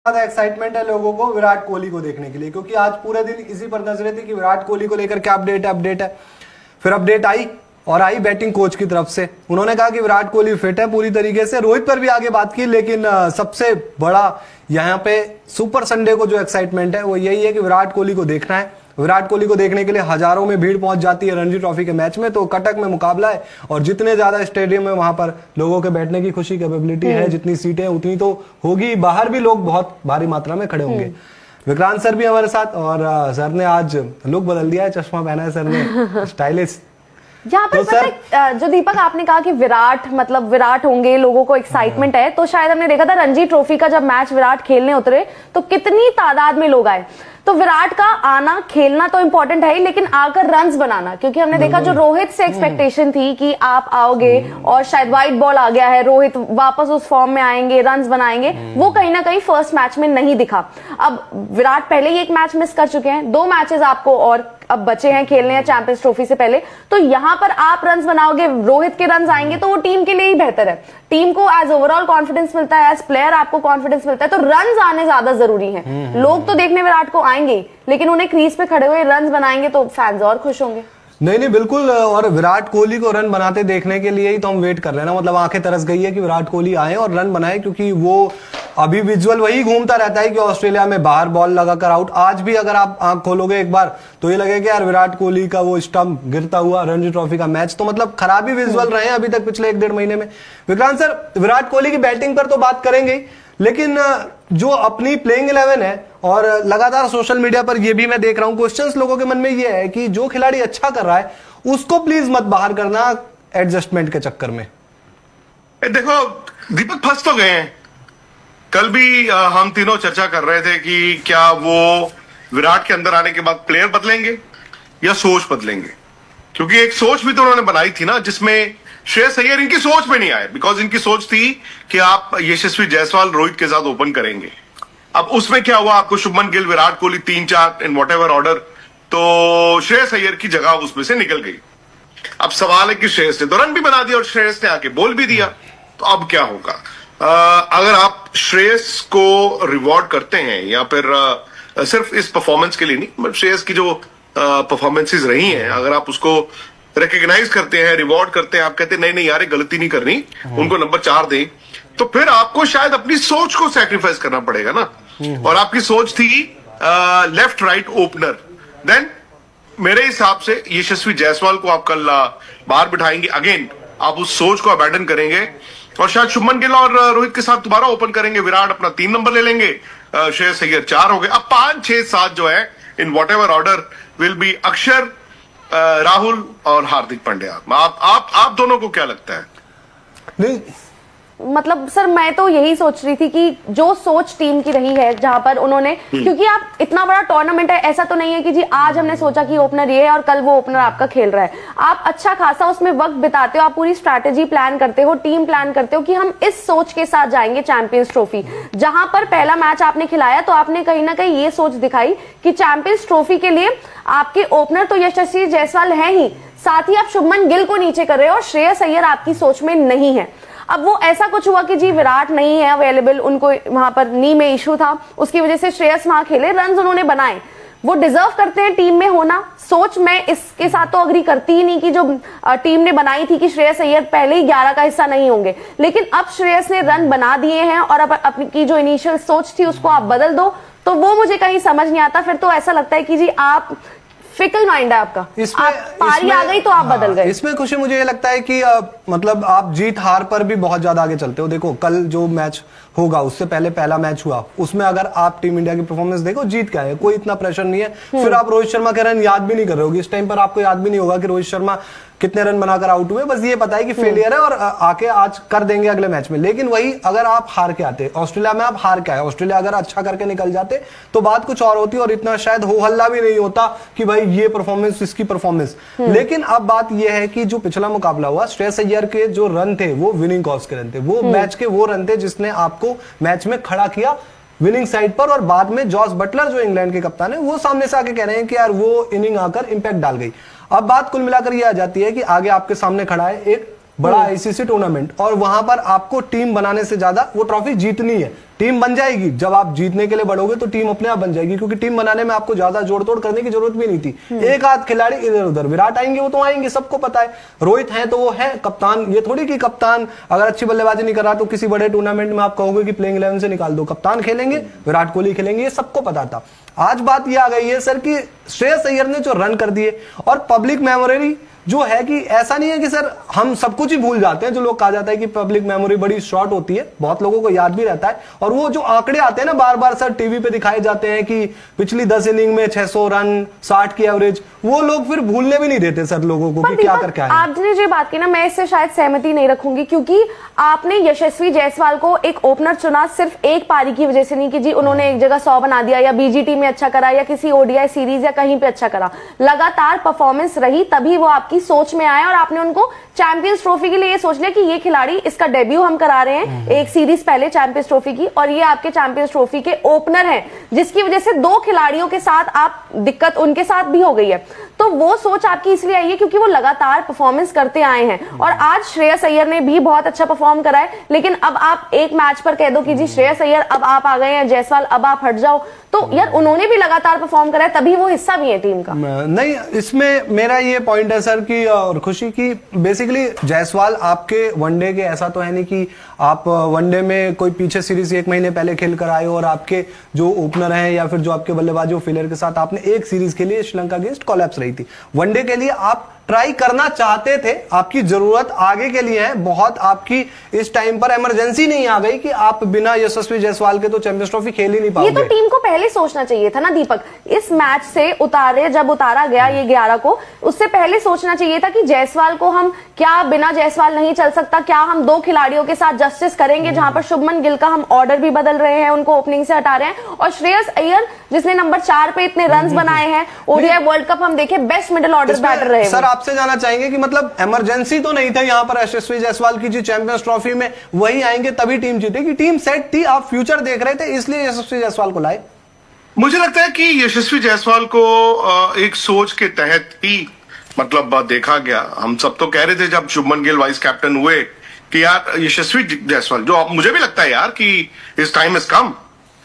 ज्यादा एक्साइटमेंट है लोगों को विराट कोहली को देखने के लिए, क्योंकि आज पूरे दिन इसी पर नजरें थी कि विराट कोहली को लेकर क्या अपडेट है। फिर अपडेट आई बैटिंग कोच की तरफ से। उन्होंने कहा कि विराट कोहली फिट है पूरी तरीके से। रोहित पर भी आगे बात की, लेकिन सबसे बड़ा यहाँ पे सुपर संडे को जो एक्साइटमेंट है वो यही है कि विराट कोहली को देखना है। विराट कोहली को देखने के लिए हजारों में भीड़ पहुंच जाती है रणजी ट्रॉफी के मैच में। तो कटक में मुकाबला है और जितने ज्यादा स्टेडियम है वहां पर लोगों के बैठने की खुशी कैपेबिलिटी है, जितनी सीटें उतनी तो होगी। बाहर भी लोग बहुत भारी मात्रा में खड़े होंगे। विक्रांत सर भी हमारे साथ, और सर ने आज लुक बदल दिया है, चश्मा पहना है सर ने, स्टाइलिश। यहाँ पर पता जो दीपक आपने कहा कि विराट होंगे, लोगों को एक्साइटमेंट है, तो शायद हमने देखा था रणजी ट्रॉफी का जब मैच विराट खेलने उतरे तो कितनी तादाद में लोग आए। तो विराट का आना, खेलना तो इंपॉर्टेंट है ही, लेकिन आकर रन्स बनाना, क्योंकि हमने देखा जो रोहित से एक्सपेक्टेशन थी कि आप आओगे और शायद व्हाइट बॉल आ गया है, रोहित वापस उस फॉर्म में आएंगे, रन्स बनाएंगे, वो कहीं ना कहीं फर्स्ट मैच में नहीं दिखा। अब विराट पहले ही एक मैच मिस कर चुके हैं, 2 मैचेस आपको और अब बचे हैं खेलने हैं चैंपियंस ट्रॉफी से पहले। तो यहां पर आप रन्स बनाओगे, रोहित के रन्स आएंगे तो वो टीम के लिए ही बेहतर है। टीम को एज ओवरऑल कॉन्फिडेंस मिलता है, एज प्लेयर आपको कॉन्फिडेंस मिलता है, तो रन्स आने ज्यादा जरूरी है। लोग तो देखने विराट को आएंगे, लेकिन उन्हें क्रीज पे खड़े हुए रन्स बनाएंगे तो फैंस और खुश होंगे। नहीं बिल्कुल, और विराट कोहली को रन बनाते देखने के लिए ही तो हम वेट कर रहे हैं ना। मतलब आंखें तरस गई है कि विराट कोहली आए और रन बनाए, क्योंकि वो अभी विजुअल वही घूमता रहता है कि ऑस्ट्रेलिया में बाहर बॉल लगाकर आउट। आज भी अगर आप आंख खोलोगे एक बार तो ये लगेगा यार विराट कोहली का वो स्टंप गिरता हुआ रणजी ट्रॉफी का मैच। तो मतलब खराब ही विजुअल रहे हैं अभी तक पिछले 1-1.5 महीने में। विक्रांत सर, विराट कोहली की बैटिंग पर तो बात करेंगे, लेकिन जो अपनी प्लेइंग 11 है, और लगातार सोशल मीडिया पर ये भी मैं देख रहा हूं क्वेश्चंस लोगों के मन में ये है कि जो खिलाड़ी अच्छा कर रहा है उसको प्लीज मत बाहर करना एडजस्टमेंट के चक्कर में। देखो दीपक, फंस तो गए हैं। कल भी हम तीनों चर्चा कर रहे थे कि क्या वो विराट के अंदर आने के बाद प्लेयर बदलेंगे या सोच बदलेंगे, क्योंकि एक सोच भी तो उन्होंने बनाई थी ना, जिसमें श्रेयस अय्यर इनकी सोच में नहीं आए, बिकॉज इनकी सोच थी कि आप यशस्वी जायसवाल रोहित के साथ ओपन करेंगे। अब उसमें क्या हुआ, आपको Shubman Gill, Virat Kohli 3-4 in what ever order, तो श्रेयस अय्यर की जगह उसमें से निकल गई। अब सवाल है कि श्रेयस ने तो रन भी बना दिया और श्रेयस ने आके बोल भी दिया, तो अब क्या होगा? अगर आप श्रेयस को रिवॉर्ड करते हैं या फिर सिर्फ इस परफॉर्मेंस के लिए नहीं, श्रेयस की जो परफॉर्मेंसेस रही हैं, अगर आप उसको रिकॉग्नाइज करते हैं, रिवॉर्ड करते हैं, आप कहते हैं नहीं यार गलती नहीं करनी, उनको नंबर 4 दें, तो फिर आपको शायद अपनी सोच को सैक्रिफाइस करना पड़ेगा ना। और आपकी सोच थी लेफ्ट राइट ओपनर, देन मेरे हिसाब से यशस्वी जायसवाल को आप कल बाहर बिठाएंगे, अगेन आप उस सोच को अबैंडन करेंगे और शायद शुभमन गिल और रोहित के साथ दोबारा ओपन करेंगे। विराट अपना 3 नंबर ले लेंगे, श्रेयस अय्यर 4 हो गए। अब 5, 6, 7 जो है in what ever order will be अक्षर, राहुल और हार्दिक पांड्या। आप दोनों को क्या लगता है? नहीं मतलब सर, मैं तो यही सोच रही थी कि जो सोच टीम की रही है, जहां पर उन्होंने, क्योंकि आप इतना बड़ा टूर्नामेंट है, ऐसा तो नहीं है कि जी आज हमने सोचा कि ओपनर ये है और कल वो ओपनर आपका खेल रहा है। आप अच्छा खासा उसमें वक्त बिताते हो, आप पूरी स्ट्रैटेजी प्लान करते हो, टीम प्लान करते हो कि हम इस सोच के साथ जाएंगे चैंपियंस ट्रॉफी। जहां पर पहला मैच आपने खिलाया तो आपने कहीं ना कहीं ये सोच दिखाई कि चैंपियंस ट्रॉफी के लिए आपके ओपनर तो यशस्वी जायसवाल है ही, साथ ही आप शुभमन गिल को नीचे कर रहे हो और श्रेयस अय्यर आपकी सोच में नहीं है। अब वो ऐसा कुछ हुआ कि जी विराट नहीं है अवेलेबल, उनको वहां पर नी में इशू था, उसकी वजह से श्रेयस वहां खेले, रन्स उन्होंने बनाए, वो डिजर्व करते हैं टीम में होना। सोच मैं इसके साथ तो अग्री करती ही नहीं कि जो टीम ने बनाई थी कि श्रेयस अय्यर पहले ही 11 का हिस्सा नहीं होंगे, लेकिन अब श्रेयस ने रन बना दिए हैं और अब अपनी जो इनिशियल सोच थी उसको आप बदल दो, तो वो मुझे कहीं समझ नहीं आता। फिर तो ऐसा लगता है कि जी आप फिकल माइंड है आपका, पारी आ गई तो आप बदल गए। इसमें खुशी मुझे ये लगता है कि मतलब आप जीत हार पर भी बहुत ज्यादा आगे चलते हो। देखो कल जो मैच होगा उससे पहले पहला मैच हुआ, उसमें अगर आप टीम इंडिया की परफॉर्मेंस देखो, जीत क्या है, कोई इतना प्रेशर नहीं है। फिर आप रोहित शर्मा के रन याद भी नहीं कर रहे होगे, इस टाइम पर आपको याद भी नहीं होगा कि रोहित शर्मा कितने रन बनाकर आउट हुए, बस ये पता है कि फेलियर है और आके आज कर देंगे अगले मैच में। लेकिन वही अगर आप हार के आते, ऑस्ट्रेलिया में आप हार के आए, ऑस्ट्रेलिया अगर अच्छा करके निकल जाते तो बात कुछ और होती और इतना शायद हो हल्ला भी नहीं होता कि भाई ये परफॉर्मेंस इसकी परफॉर्मेंस। लेकिन अब बात यह है कि जो पिछला मुकाबला हुआ, श्रेयस अय्यर के जो रन थे वो विनिंग कॉज के रन थे, वो मैच के वो रन थे जिसने आपको मैच में खड़ा किया विनिंग साइड पर। और बाद में जॉस बटलर जो इंग्लैंड के कप्तान है वो सामने से आके कह रहे हैं कि यार वो इनिंग आकर इंपैक्ट डाल गई। अब बात कुल मिलाकर ये आ जाती है कि आगे आपके सामने खड़ा है एक बड़ा आईसीसी टूर्नामेंट और वहां पर आपको टीम बनाने से ज्यादा वो ट्रॉफी जीतनी है। टीम बन जाएगी। जब आप जीतने के लिए बढ़ोगे तो टीम अपने आप बन जाएगी, क्योंकि टीम बनाने में आपको ज्यादा जोड़ तोड़ करने की जरूरत भी नहीं थी। एक आध खिलाड़ी इधर उधर, विराट आएंगे वो तो आएंगे, सबको पता है। रोहित है तो वो है कप्तान, ये थोड़ी कि कप्तान अगर अच्छी बल्लेबाजी नहीं कर रहा तो किसी बड़े टूर्नामेंट में आप कहोगे कि प्लेइंग 11 से निकाल दो, कप्तान खेलेंगे, विराट कोहली खेलेंगे, ये सबको पता था। आज बात ये आ गई है सर कि श्रेयस अय्यर ने जो रन कर दिए, और पब्लिक मेमोरी जो है कि ऐसा नहीं है कि सर हम सब कुछ ही भूल जाते हैं। जो लोग कहा जाता है कि पब्लिक मेमोरी बड़ी शॉर्ट होती है, बहुत लोगों को याद भी रहता है। और वो जो आंकड़े आते हैं ना बार बार सर टीवी पे दिखाए जाते हैं कि पिछली 10 इनिंग में 600 रन, 60 की एवरेज, वो लोग फिर भूलने भी नहीं देते सर लोगों को कि क्या करके आए। आपने जो बात की ना, मैं इससे शायद सहमति नहीं रखूंगी, क्योंकि आपने यशस्वी जायसवाल को एक ओपनर चुना सिर्फ एक पारी की वजह से नहीं कि जी उन्होंने एक जगह 100 बना दिया या बीजीटी में अच्छा करा या किसी ओडीआई सीरीज या कहीं पे अच्छा करा। लगातार परफॉर्मेंस रही तभी वो आपकी सोच में आए और आपने उनको चैंपियंस ट्रॉफी के लिए ये सोच लिया कि ये खिलाड़ी, इसका डेब्यू हम करा रहे हैं एक सीरीज पहले चैंपियंस ट्रॉफी की, और ये आपके चैंपियंस ट्रॉफी के ओपनर हैं, जिसकी वजह से 2 खिलाड़ियों के साथ आप दिक्कत उनके साथ भी हो गई है। तो वो सोच आपकी इसलिए आई है क्योंकि वो लगातार परफॉर्मेंस करते आए हैं। और आज श्रेयस अय्यर ने भी बहुत अच्छा परफॉर्म करा है, लेकिन अब आप एक मैच पर कह दो कि जी श्रेयस अय्यर अब आप आ गए हैं, जायसवाल अब आप हट जाओ, तो यार उन्होंने भी लगातार परफॉर्म करा है, तभी वो हिस्सा भी है टीम का। नहीं, इसमें मेरा ये पॉइंट है सर कि और खुशी की बेसिकली जायसवाल आपके वनडे के, ऐसा तो है नहीं कि आप वनडे में कोई पीछे सीरीज 1 महीने पहले खेल कर आए हो और आपके जो ओपनर हैं या फिर जो आपके बल्लेबाज हो फिलर के साथ आपने एक सीरीज के लिए श्रीलंका अगेंस्ट कोलैप्स रही थी। वनडे के लिए आप ट्राई करना चाहते थे, आपकी जरूरत आगे के लिए है बहुत, आपकी इस टाइम पर इमरजेंसी नहीं आ गई कि आप बिना यशस्वी जायसवाल के तो चैंपियंस ट्रॉफी खेल ही नहीं पाओगे। ये तो टीम को पहले सोचना चाहिए था ना दीपक, इस मैच से जब उतारा गया ये 11 को, उससे पहले सोचना चाहिए था कि जायसवाल को हम क्या बिना जायसवाल नहीं चल सकता, क्या हम 2 खिलाड़ियों के साथ जस्टिस करेंगे, जहां पर शुभमन गिल का हम ऑर्डर भी बदल रहे हैं, उनको ओपनिंग से हटा रहे हैं, और श्रेयस अय्यर जिसने नंबर 4 पे इतने रन बनाए हैं, ओडीआई वर्ल्ड कप हम देखे बेस्ट मिडिल ऑर्डर बैटर रहे। सर आपसे जाना चाहेंगे कि मतलब इमरजेंसी तो नहीं था यहाँ पर यशस्वी जायसवाल की, जी चैंपियंस ट्रॉफी में वही आएंगे तभी टीम जीतेगी, टीम सेट थी, आप फ्यूचर देख रहे थे इसलिए यशस्वी जायसवाल को लाए। मुझे लगता है कि यशस्वी जायसवाल को एक सोच के तहत ही मतलब देखा गया। हम सब तो कह रहे थे जब शुभमन गिल वाइस कैप्टन हुए कि यार यशस्वी जायसवाल, जो मुझे भी लगता है यार कि इस टाइम इज कम,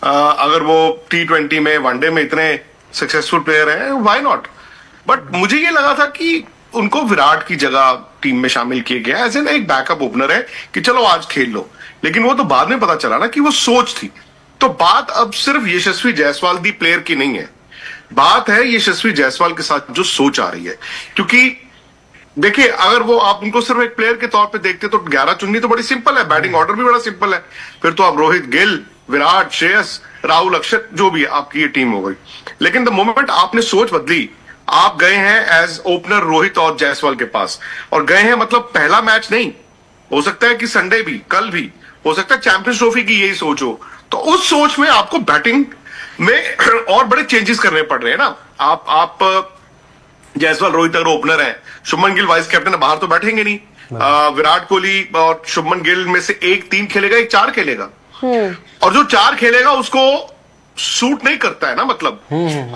अगर वो T20 में वनडे में इतने सक्सेसफुल प्लेयर हैं, व्हाई नॉट। बट मुझे ये लगा था कि उनको विराट की जगह टीम में शामिल किया गया एज एन एक बैकअप ओपनर है कि चलो आज खेल लो, लेकिन वो तो बाद में पता चला ना कि वो सोच थी। तो बात अब सिर्फ यशस्वी जायसवाल दी प्लेयर की नहीं है, बात है यशस्वी जायसवाल के साथ जो सोच आ रही है। क्योंकि देखिए अगर वो आप उनको सिर्फ एक प्लेयर के तौर पे देखते तो 11 चुननी तो बड़ी सिंपल है, बैटिंग ऑर्डर भी बड़ा सिंपल है, फिर तो आप रोहित, गिल, विराट, श्रेयस, राहुल, अक्षर जो भी है आपकी ये टीम हो गई। लेकिन द मोमेंट आपने सोच बदली, आप गए हैं एज ओपनर रोहित और जायसवाल के पास, और गए हैं मतलब पहला मैच नहीं, हो सकता है कि संडे भी, कल भी, हो सकता है चैंपियंस ट्रॉफी की यही सोच हो, तो उस सोच में आपको बैटिंग में और बड़े चेंजेस करने पड़ रहे हैं ना। आप जायसवाल रोहित अगर ओपनर है, शुभमन गिल वाइस कैप्टन है, बाहर तो बैठेंगे नहीं, विराट कोहली और शुभमन गिल में से एक 3 खेलेगा, एक 4 खेलेगा, और जो 4 खेलेगा उसको सूट नहीं करता है ना, मतलब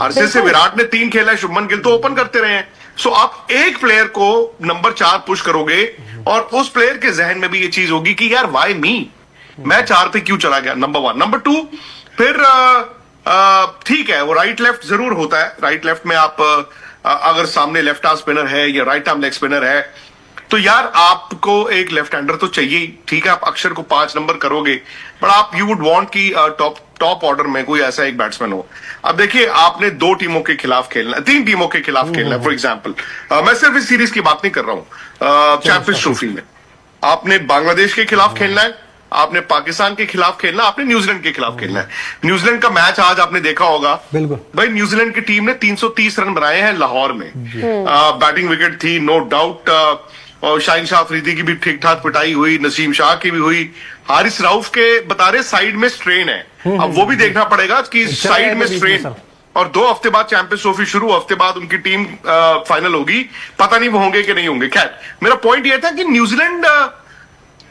अरसे से विराट ने 3 खेला है, शुभमन गिल तो ओपन करते रहे हैं। सो आप एक प्लेयर को नंबर 4 पुश करोगे और उस प्लेयर के जहन में भी ये चीज होगी कि यार वाई मी, मैं 4 पे क्यों चला गया, नंबर 1। नंबर 2 फिर ठीक है वो राइट लेफ्ट जरूर होता है, राइट लेफ्ट में आप अगर सामने लेफ्ट आर्म स्पिनर है या राइट आर्म लेग स्पिनर है तो यार आपको एक लेफ्ट हैंडर तो चाहिए ही। ठीक है आप अक्षर को 5 नंबर करोगे, पर आप यू वुड वांट कि टॉप ऑर्डर में कोई ऐसा एक बैट्समैन हो। अब देखिए आपने 2 टीमों के खिलाफ खेलना, 3 टीमों के खिलाफ खेलना। फॉर एग्जाम्पल मैं सिर्फ इस सीरीज की बात नहीं कर रहा हूं, चैंपियंस ट्रॉफी में आपने बांग्लादेश के खिलाफ खेलना है, आपने पाकिस्तान के खिलाफ खेलना, आपने न्यूजीलैंड के खिलाफ खेलना है। न्यूजीलैंड का मैच आज आपने देखा होगा, बिल्कुल भाई न्यूजीलैंड की टीम ने 330 रन बनाए हैं लाहौर में, बैटिंग विकेट थी नो डाउट, और शाहीन शाह अफरीदी की भी ठीक ठाक पिटाई हुई, नसीम शाह की भी हुई, हारिस राउफ के बता रहे साइड में स्ट्रेन है, अब वो भी देखना पड़ेगा कि साइड में स्ट्रेन, और 2 हफ्ते बाद चैंपियंस ट्रॉफी शुरू, हफ्ते बाद उनकी टीम फाइनल होगी, पता नहीं वो होंगे कि नहीं होंगे। खैर मेरा पॉइंट ये था कि न्यूजीलैंड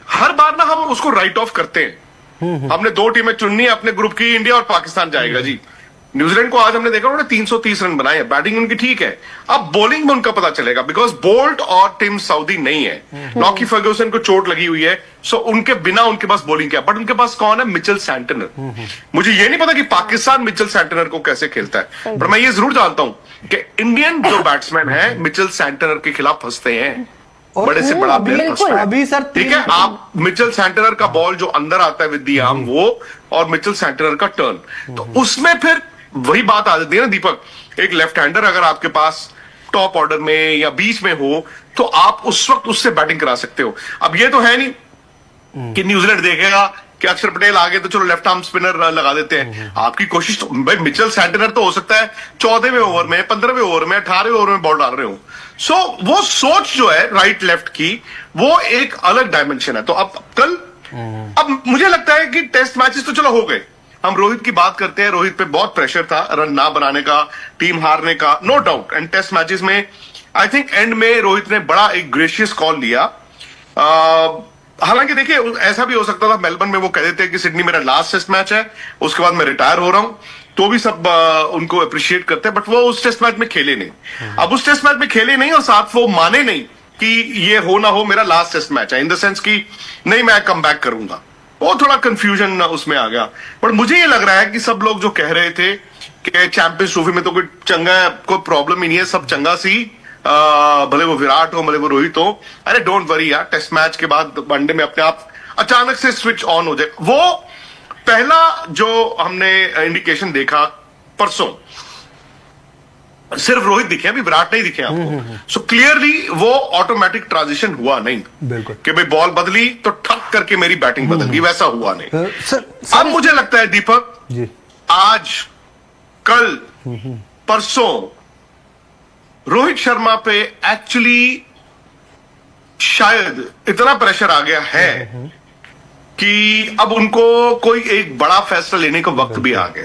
हर बार ना हम उसको राइट ऑफ करते हैं, हमने 2 टीमें चुननी है अपने ग्रुप की, इंडिया और पाकिस्तान जाएगा जी, न्यूजीलैंड को आज हमने देखा उन्होंने 330 रन बनाए हैं, बैटिंग उनकी ठीक है। अब बॉलिंग में उनका पता चलेगा, बिकॉज बोल्ट और टिम साउदी नहीं है। लॉकी फर्ग्यूसन को चोट लगी हुई है, सो उनके बिना उनके पास बॉलिंग क्या, बट उनके पास कौन है? Mitchell Santner. मुझे ये नहीं पता कि पाकिस्तान मिचेल सैंटनर को कैसे खेलता है, पर मैं ये जरूर जानता हूं कि इंडियन जो बैट्समैन है मिचेल सैंटनर के खिलाफ फंसते हैं, बड़े से बड़ा प्लेयर फंसता है। अभी सर ठीक है, आप मिचेल सैंटनर का बॉल जो अंदर आता है विद द आर्म वो, और मिचेल सैंटनर का टर्न, तो उसमें फिर वही बात आ जाती है ना दीपक, एक लेफ्ट हैंडर अगर आपके पास टॉप ऑर्डर में या बीच में हो तो आप उस वक्त उससे बैटिंग करा सकते हो। अब ये तो है नहीं कि न्यूजीलैंड देखेगा कि अक्षर पटेल आ गए तो चलो लेफ्ट आर्म स्पिनर लगा देते हैं। आपकी कोशिश तो भाई मिचेल सैंटनर तो हो सकता है 14वें ओवर में, 15वें ओवर में, 18वें ओवर में बॉल डाल रहे हो। सो वो सोच जो है राइट लेफ्ट की, वो एक अलग डायमेंशन है। तो अब मुझे लगता है कि टेस्ट मैचेस तो चलो हो गए, हम रोहित की बात करते हैं, रोहित पे बहुत प्रेशर था रन ना बनाने का, टीम हारने का, no doubt. And test matches में आई थिंक एंड में रोहित ने बड़ा एक ग्रेशियस कॉल लिया। हालांकि देखिए ऐसा भी हो सकता था मेलबर्न में वो कह देते हैं कि सिडनी मेरा लास्ट टेस्ट मैच है, उसके बाद मैं रिटायर हो रहा हूं, तो भी सब उनको अप्रिशिएट करते हैं, बट वो उस टेस्ट मैच में खेले नहीं। अब उस टेस्ट मैच में खेले नहीं और साथ वो माने नहीं कि ये हो ना हो मेरा लास्ट टेस्ट मैच है, इन द सेंस कि नहीं मैं कम बैक करूंगा, वो थोड़ा कंफ्यूजन उसमें आ गया। पर मुझे ये लग रहा है कि सब लोग जो कह रहे थे कि चैंपियंस ट्रॉफी में तो कोई चंगा, कोई प्रॉब्लम ही नहीं है, सब चंगा सी, भले वो विराट हो भले वो रोहित हो, अरे डोंट वरी यार, टेस्ट मैच के बाद वनडे में अपने आप अचानक से स्विच ऑन हो जाए। वो पहला जो हमने इंडिकेशन देखा परसों, सिर्फ रोहित दिखे, अभी विराट नहीं दिखे आपको, सो क्लियरली वो ऑटोमेटिक ट्रांजिशन हुआ नहीं बिल्कुल कि भाई बॉल बदली तो ठक करके मेरी बैटिंग बदल गई, वैसा हुआ नहीं। सर अब मुझे लगता है दीपक जी, आज कल परसों रोहित शर्मा पे एक्चुअली शायद इतना प्रेशर आ गया है कि अब उनको कोई एक बड़ा फैसला लेने का वक्त भी आ गया।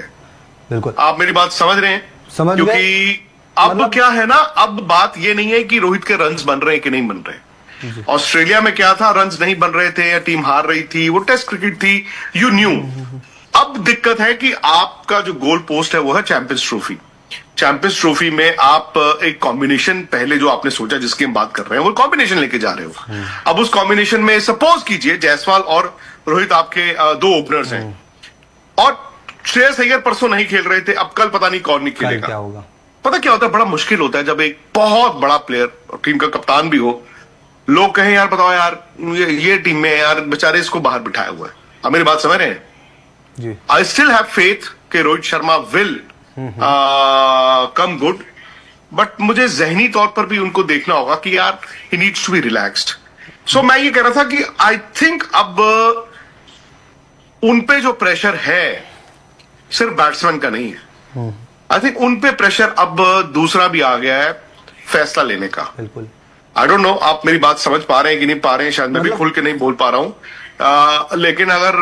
बिल्कुल आप मेरी बात समझ रहे हैं? समझ गए। क्योंकि अब क्या है ना, अब बात ये नहीं है कि रोहित के रन्स बन रहे हैं कि नहीं बन रहे। ऑस्ट्रेलिया में क्या था, रन्स नहीं बन रहे थे या टीम हार रही थी, वो टेस्ट क्रिकेट थी, यू न्यू। अब दिक्कत है कि आपका जो गोल पोस्ट है वो है चैंपियंस ट्रॉफी। चैंपियंस ट्रॉफी में आप एक कॉम्बिनेशन पहले जो आपने सोचा जिसकी हम बात कर रहे हैं वो कॉम्बिनेशन लेके जा रहे हो। अब उस कॉम्बिनेशन में सपोज कीजिए जायसवाल और रोहित आपके दो ओपनर्स हैं, और श्रेयस अय्यर परसों नहीं खेल रहे थे, अब कल पता नहीं कौन नहीं खेलेगा। क्या होगा? पता क्या होता है, बड़ा मुश्किल होता है जब एक बहुत बड़ा प्लेयर और टीम का कप्तान भी हो, लोग कहें यार बताओ यार ये टीम में यार बेचारे इसको बाहर बिठाया हुआ है। आप मेरी बात समझ रहे हैं? जी, आई स्टिल हैव फेथ कि Rohit Sharma will come good, but मुझे जहनी तौर पर भी उनको देखना होगा कि यार he needs to be relaxed. So मैं ये कह रहा था कि आई थिंक अब उन पे जो प्रेशर है सिर्फ बैट्समैन का नहीं है, आई थिंक उन पे प्रेशर अब दूसरा भी आ गया है, फैसला लेने का। बिल्कुल। आई डोंट नो आप मेरी बात समझ पा रहे हैं कि नहीं पा रहे हैं, शायद मैं भी खुल के नहीं बोल पा रहा हूं, लेकिन अगर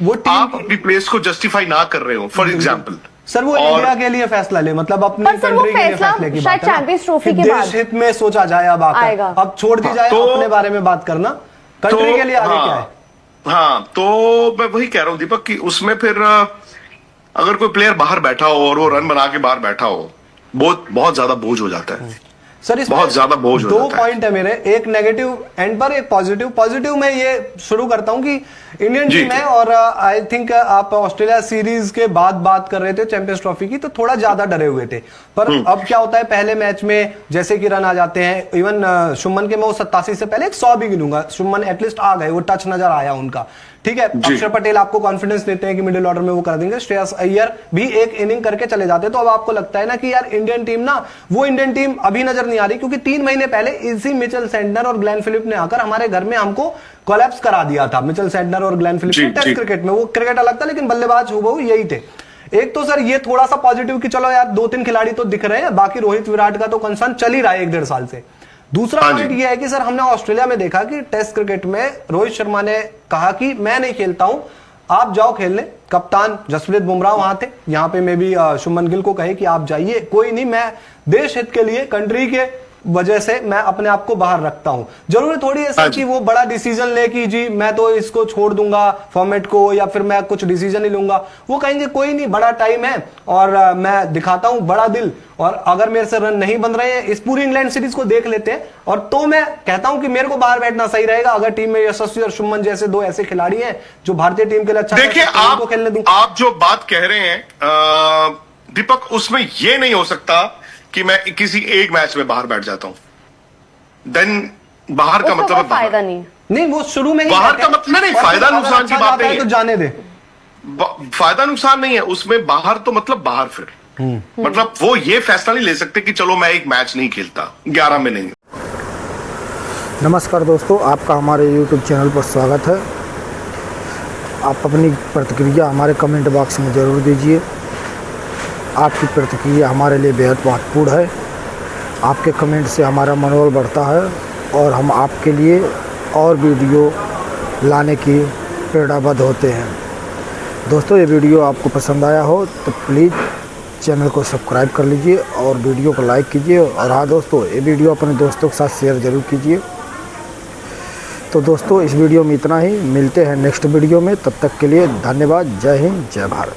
वो आप अपनी प्लेस को जस्टिफाई ना कर रहे हो, फॉर एग्जाम्पल सर वो इंडिया के लिए फैसला ले, मतलब अपनी पर सर वो कंट्री के लिए फैसला फैसले की शायद बात है ना, चैंपियंस ट्रॉफी कि के बाद देश हित में सोचा जाए। अब आएगा। अब छोड़ दी जाए तो- अपने बारे में बात करना, कंट्री के लिए आगे क्या है? हाँ, तो मैं वही कह रहा हूं दीपक कि उसमें फिर अगर कोई प्लेयर बाहर बैठा हो और वो रन बना के बाहर बैठा हो, बहुत ज्यादा बोझ हो जाता है सर इसमें बहुत ज्यादा बोझ हो दो जाता है। पॉइंट है मेरे, एक नेगेटिव एंड पर एक पॉजिटिव। पॉजिटिव में ये शुरू करता हूं कि इंडियन जी, टीम है जी। और आई थिंक आप ऑस्ट्रेलिया सीरीज के बाद बात कर रहे थे चैंपियंस ट्रॉफी की, तो थोड़ा ज्यादा डरे हुए थे। पर अब क्या होता है, पहले मैच में जैसे कि रन आ जाते हैं, इवन शुभमन के मैं वो 87 से पहले 100 भी गिनूंगा, शुभमन एटलीस्ट आ गए, वो टच नजर आया उनका, ठीक है। अक्षर पटेल आपको कॉन्फिडेंस देते हैं कि मिडिल ऑर्डर में वो कर देंगे, श्रेयस अय्यर भी एक इनिंग करके चले जाते हैं। तो अब आपको लगता है ना कि यार इंडियन टीम ना, वो इंडियन टीम अभी नजर नहीं आ रही, क्योंकि 3 महीने पहले इसी मिचेल सेंटनर और ग्लेन फिलिप ने आकर हमारे घर में हमको कोलैप्स करा दिया था। मिचेल सेंटनर और ग्लेन फिलिप ने टेस्ट क्रिकेट में, वो क्रिकेट अलग था लेकिन बल्लेबाज हूबहू यही थे। एक तो सर ये थोड़ा सा पॉजिटिव कि चलो यार 2-3 खिलाड़ी तो दिख रहे हैं, बाकी रोहित विराट का तो कंसर्न चल ही रहा है 1-1.5 साल से। दूसरा पॉइंट ये है कि सर हमने ऑस्ट्रेलिया में देखा कि टेस्ट क्रिकेट में रोहित शर्मा ने कहा कि मैं नहीं खेलता हूं, आप जाओ खेलने। कप्तान जसप्रीत बुमराह वहां थे, यहां पे मैं भी शुभमन गिल को कहे कि आप जाइए, कोई नहीं, मैं देश हित के लिए, कंट्री के वजह से मैं अपने आप को बाहर रखता हूं। जरूरी थोड़ी है सर कि वो बड़ा डिसीजन ले कि जी मैं तो इसको छोड़ दूंगा फॉर्मेट को, या फिर मैं कुछ डिसीजन नहीं लूंगा। वो कहेंगे कोई नहीं, बड़ा टाइम है और मैं दिखाता हूं बड़ा दिल, और अगर मेरे से रन नहीं बन रहे हैं इस पूरी इंग्लैंड सीरीज को देख लेते हैं, और तो मैं कहता हूं कि मेरे को बाहर बैठना सही रहेगा। अगर टीम में यशस्वी और शुभमन जैसे दो ऐसे खिलाड़ी हैं जो भारतीय टीम के लिए अच्छा देखिए उनको खेलने दूं। आप जो बात कह रहे हैं दीपक, उसमें यह नहीं हो सकता कि मैं किसी एक मैच में बाहर बैठ जाता हूं, देन बाहर का मतलब है फायदा नहीं। नहीं, वो शुरू में ही बाहर का मतलब नहीं, फायदा नुकसान की बात नहीं है, तो जाने दे। फायदा नुकसान नहीं है उसमें, बाहर तो मतलब बाहर। फिर मतलब वो ये फैसला नहीं ले सकते कि चलो मैं एक मैच नहीं खेलता 11 में नहीं। नमस्कार दोस्तों, आपका हमारे YouTube चैनल पर स्वागत है। आप अपनी प्रतिक्रिया हमारे कमेंट बॉक्स में ज़रूर दीजिए। आपकी प्रतिक्रिया हमारे लिए बेहद महत्वपूर्ण है। आपके कमेंट से हमारा मनोबल बढ़ता है और हम आपके लिए और वीडियो लाने की प्रेरणाबद्ध होते हैं। दोस्तों, ये वीडियो आपको पसंद आया हो तो प्लीज़ चैनल को सब्सक्राइब कर लीजिए और वीडियो को लाइक कीजिए। और हाँ दोस्तों, ये वीडियो अपने दोस्तों के साथ शेयर ज़रूर कीजिए। तो दोस्तों, इस वीडियो में इतना ही। मिलते हैं नेक्स्ट वीडियो में, तब तक के लिए धन्यवाद। जय हिंद, जय भारत।